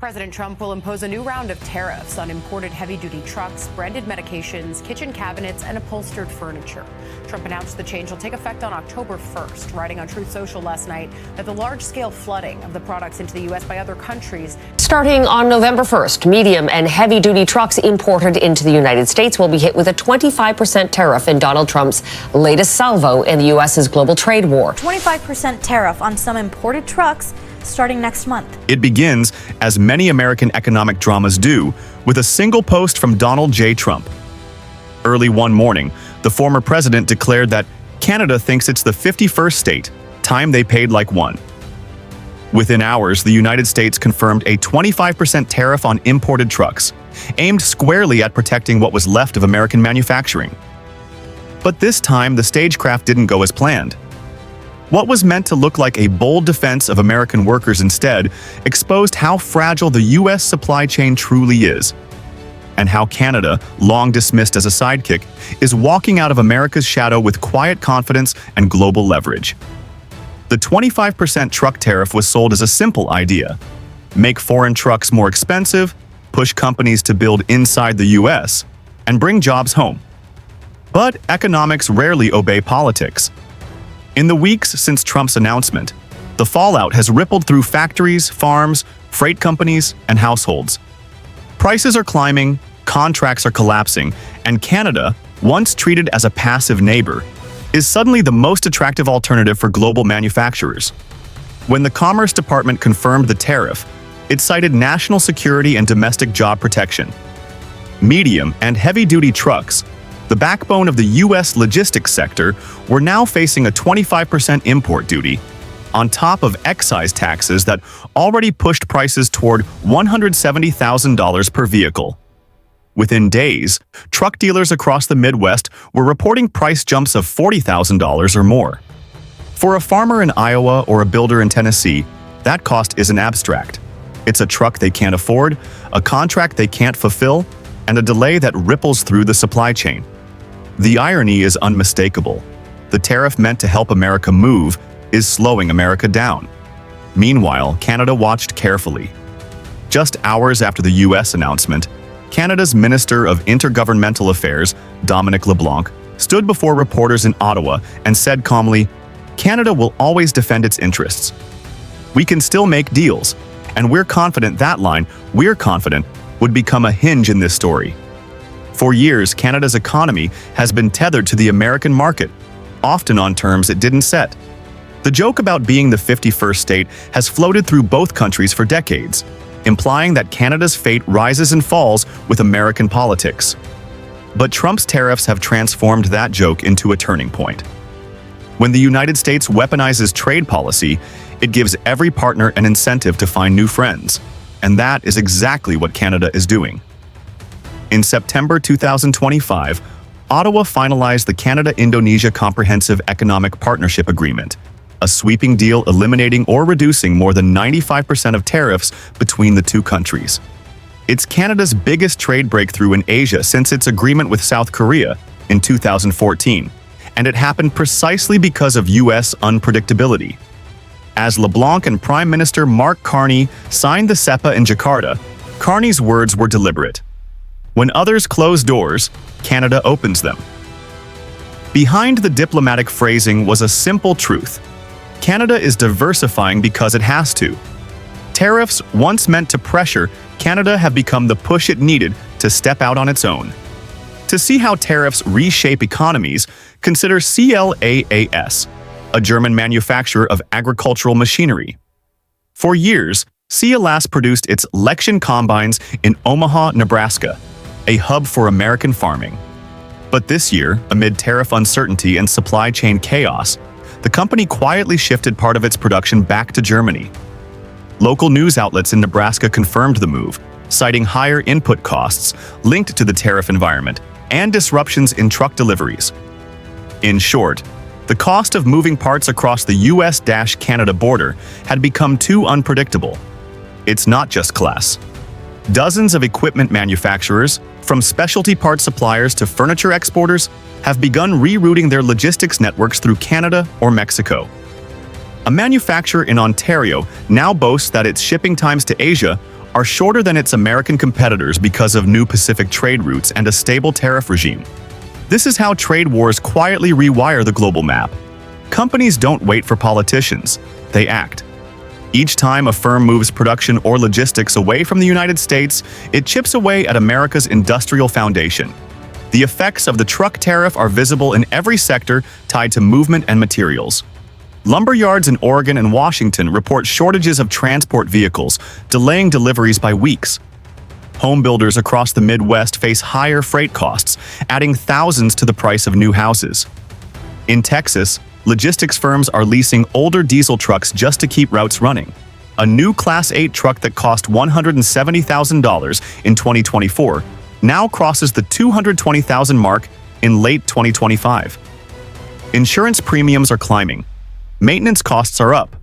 President Trump will impose a new round of tariffs on imported heavy-duty trucks, branded medications, kitchen cabinets, and upholstered furniture. Trump announced the change will take effect on October 1st, writing on Truth Social last night that the large-scale flooding of the products into the U.S. by other countries. Starting on November 1st, medium and heavy-duty trucks imported into the United States will be hit with a 25% tariff in Donald Trump's latest salvo in the U.S.'s global trade war. 25% tariff on some imported trucks starting next month. It begins, as many American economic dramas do, with a single post from Donald J. Trump. Early one morning, the former president declared that Canada thinks it's the 51st state, time they paid like one. Within hours, the United States confirmed a 25% tariff on imported trucks, aimed squarely at protecting what was left of American manufacturing. But this time, the stagecraft didn't go as planned. What was meant to look like a bold defense of American workers instead exposed how fragile the U.S. supply chain truly is, and how Canada, long dismissed as a sidekick, is walking out of America's shadow with quiet confidence and global leverage. The 25% truck tariff was sold as a simple idea: make foreign trucks more expensive, push companies to build inside the U.S., and bring jobs home. But economics rarely obey politics. In the weeks since Trump's announcement, the fallout has rippled through factories, farms, freight companies, and households. Prices are climbing, contracts are collapsing, and Canada, once treated as a passive neighbor, is suddenly the most attractive alternative for global manufacturers. When the Commerce Department confirmed the tariff, it cited national security and domestic job protection. Medium and heavy-duty trucks, the backbone of the U.S. logistics sector, were now facing a 25% import duty, on top of excise taxes that already pushed prices toward $170,000 per vehicle. Within days, truck dealers across the Midwest were reporting price jumps of $40,000 or more. For a farmer in Iowa or a builder in Tennessee, that cost isn't abstract. It's a truck they can't afford, a contract they can't fulfill, and a delay that ripples through the supply chain. The irony is unmistakable. The tariff meant to help America move is slowing America down. Meanwhile, Canada watched carefully. Just hours after the U.S. announcement, Canada's Minister of Intergovernmental Affairs, Dominic LeBlanc, stood before reporters in Ottawa and said calmly, "Canada will always defend its interests. We can still make deals, and we're confident that line, 'we're confident,' would become a hinge in this story." For years, Canada's economy has been tethered to the American market, often on terms it didn't set. The joke about being the 51st state has floated through both countries for decades, implying that Canada's fate rises and falls with American politics. But Trump's tariffs have transformed that joke into a turning point. When the United States weaponizes trade policy, it gives every partner an incentive to find new friends, and that is exactly what Canada is doing. In September 2025, Ottawa finalized the Canada-Indonesia Comprehensive Economic Partnership Agreement, a sweeping deal eliminating or reducing more than 95% of tariffs between the two countries. It's Canada's biggest trade breakthrough in Asia since its agreement with South Korea in 2014, and it happened precisely because of U.S. unpredictability. As LeBlanc and Prime Minister Mark Carney signed the CEPA in Jakarta, Carney's words were deliberate. When others close doors, Canada opens them. Behind the diplomatic phrasing was a simple truth. Canada is diversifying because it has to. Tariffs, once meant to pressure, Canada have become the push it needed to step out on its own. To see how tariffs reshape economies, consider CLAAS, a German manufacturer of agricultural machinery. For years, CLAAS produced its Lexion combines in Omaha, Nebraska, a hub for American farming. But this year, amid tariff uncertainty and supply chain chaos, the company quietly shifted part of its production back to Germany. Local news outlets in Nebraska confirmed the move, citing higher input costs linked to the tariff environment and disruptions in truck deliveries. In short, the cost of moving parts across the US-Canada border had become too unpredictable. It's not just CLAAS. Dozens of equipment manufacturers, from specialty parts suppliers to furniture exporters, have begun rerouting their logistics networks through Canada or Mexico. A manufacturer in Ontario now boasts that its shipping times to Asia are shorter than its American competitors because of new Pacific trade routes and a stable tariff regime. This is how trade wars quietly rewire the global map. Companies don't wait for politicians, they act. Each time a firm moves production or logistics away from the United States, it chips away at America's industrial foundation. The effects of the truck tariff are visible in every sector tied to movement and materials. Lumber yards in Oregon and Washington report shortages of transport vehicles, delaying deliveries by weeks. Home builders across the Midwest face higher freight costs, adding thousands to the price of new houses. In Texas, logistics firms are leasing older diesel trucks just to keep routes running. A new Class 8 truck that cost $170,000 in 2024 now crosses the $220,000 mark in late 2025. Insurance premiums are climbing. Maintenance costs are up.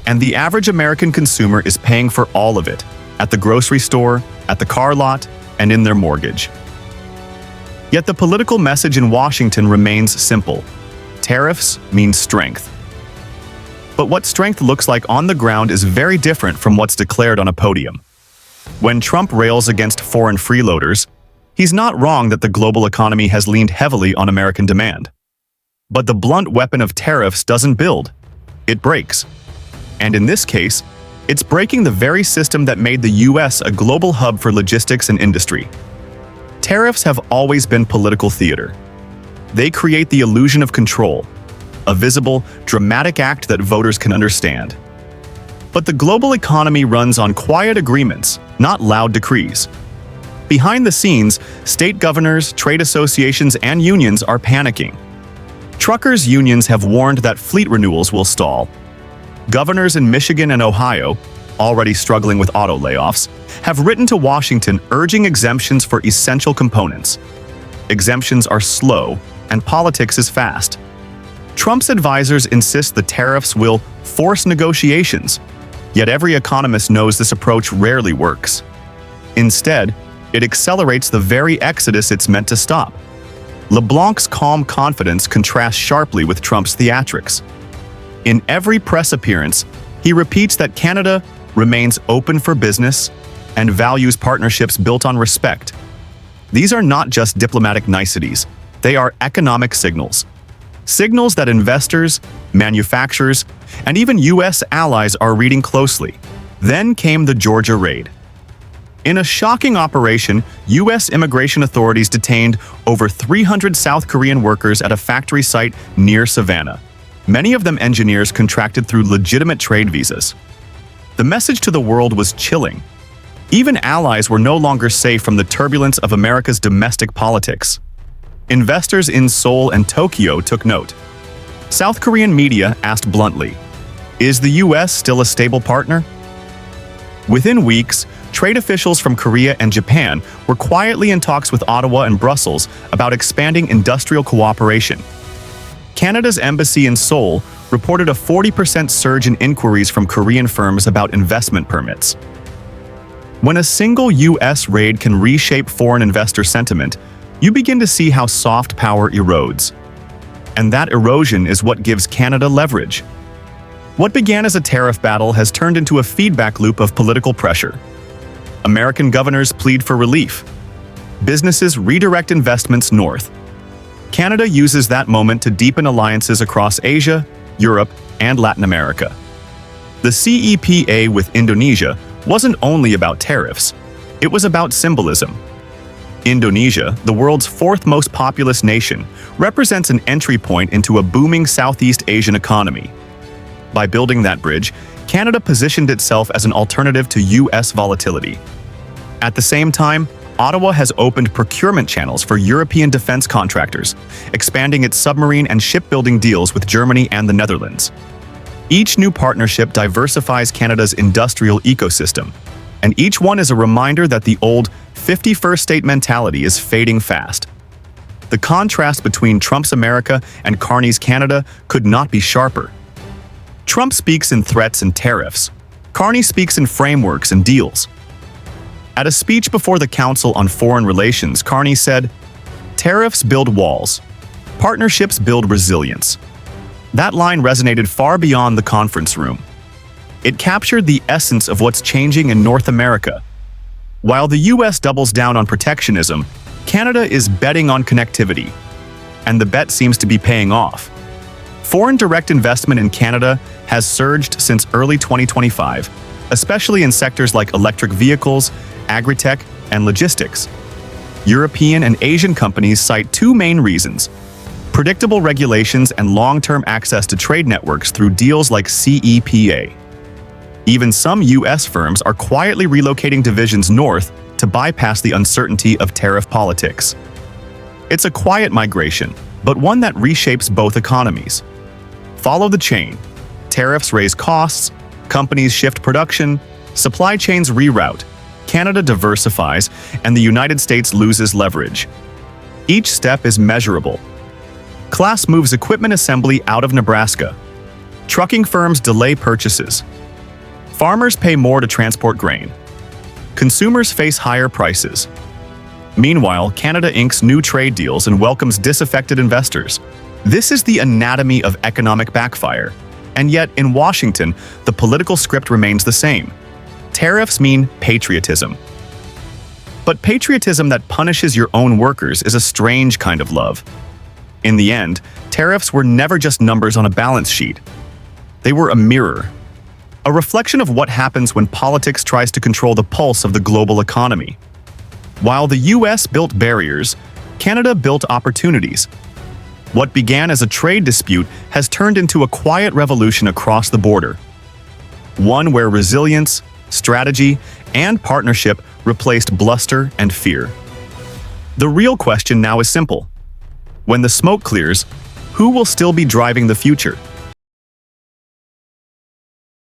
And the average American consumer is paying for all of it, at the grocery store, at the car lot, and in their mortgage. Yet the political message in Washington remains simple. Tariffs mean strength. But what strength looks like on the ground is very different from what's declared on a podium. When Trump rails against foreign freeloaders, he's not wrong that the global economy has leaned heavily on American demand. But the blunt weapon of tariffs doesn't build, it breaks. And in this case, it's breaking the very system that made the US a global hub for logistics and industry. Tariffs have always been political theater. They create the illusion of control, a visible, dramatic act that voters can understand. But the global economy runs on quiet agreements, not loud decrees. Behind the scenes, state governors, trade associations, and unions are panicking. Truckers' unions have warned that fleet renewals will stall. Governors in Michigan and Ohio, already struggling with auto layoffs, have written to Washington urging exemptions for essential components. Exemptions are slow, and politics is fast. Trump's advisors insist the tariffs will force negotiations, yet every economist knows this approach rarely works. Instead, it accelerates the very exodus it's meant to stop. LeBlanc's calm confidence contrasts sharply with Trump's theatrics. In every press appearance, he repeats that Canada remains open for business and values partnerships built on respect. These are not just diplomatic niceties, they are economic signals. Signals that investors, manufacturers, and even US allies are reading closely. Then came the Georgia raid. In a shocking operation, US immigration authorities detained over 300 South Korean workers at a factory site near Savannah. Many of them engineers contracted through legitimate trade visas. The message to the world was chilling. Even allies were no longer safe from the turbulence of America's domestic politics. Investors in Seoul and Tokyo took note. South Korean media asked bluntly, "Is the US still a stable partner?" Within weeks, trade officials from Korea and Japan were quietly in talks with Ottawa and Brussels about expanding industrial cooperation. Canada's embassy in Seoul reported a 40% surge in inquiries from Korean firms about investment permits. When a single US raid can reshape foreign investor sentiment, you begin to see how soft power erodes. And that erosion is what gives Canada leverage. What began as a tariff battle has turned into a feedback loop of political pressure. American governors plead for relief. Businesses redirect investments north. Canada uses that moment to deepen alliances across Asia, Europe, and Latin America. The CEPA with Indonesia wasn't only about tariffs, it was about symbolism. Indonesia, the world's fourth most populous nation, represents an entry point into a booming Southeast Asian economy. By building that bridge, Canada positioned itself as an alternative to US volatility. At the same time, Ottawa has opened procurement channels for European defense contractors, expanding its submarine and shipbuilding deals with Germany and the Netherlands. Each new partnership diversifies Canada's industrial ecosystem, and each one is a reminder that the old 51st state mentality is fading fast. The contrast between Trump's America and Carney's Canada could not be sharper. Trump speaks in threats and tariffs. Carney speaks in frameworks and deals. At a speech before the Council on Foreign Relations, Carney said, "Tariffs build walls. Partnerships build resilience." That line resonated far beyond the conference room. It captured the essence of what's changing in North America. While the US doubles down on protectionism, Canada is betting on connectivity, and the bet seems to be paying off. Foreign direct investment in Canada has surged since early 2025, especially in sectors like electric vehicles, agri-tech, and logistics. European and Asian companies cite two main reasons: predictable regulations and long-term access to trade networks through deals like CEPA. Even some US firms are quietly relocating divisions north to bypass the uncertainty of tariff politics. It's a quiet migration, but one that reshapes both economies. Follow the chain. Tariffs raise costs, companies shift production, supply chains reroute, Canada diversifies, and the United States loses leverage. Each step is measurable. CLAAS moves equipment assembly out of Nebraska. Trucking firms delay purchases. Farmers pay more to transport grain. Consumers face higher prices. Meanwhile, Canada inks new trade deals and welcomes disaffected investors. This is the anatomy of economic backfire. And yet, in Washington, the political script remains the same. Tariffs mean patriotism. But patriotism that punishes your own workers is a strange kind of love. In the end, tariffs were never just numbers on a balance sheet. They were a mirror, a reflection of what happens when politics tries to control the pulse of the global economy. While the US built barriers, Canada built opportunities. What began as a trade dispute has turned into a quiet revolution across the border. One where resilience, strategy, and partnership replaced bluster and fear. The real question now is simple. When the smoke clears, who will still be driving the future?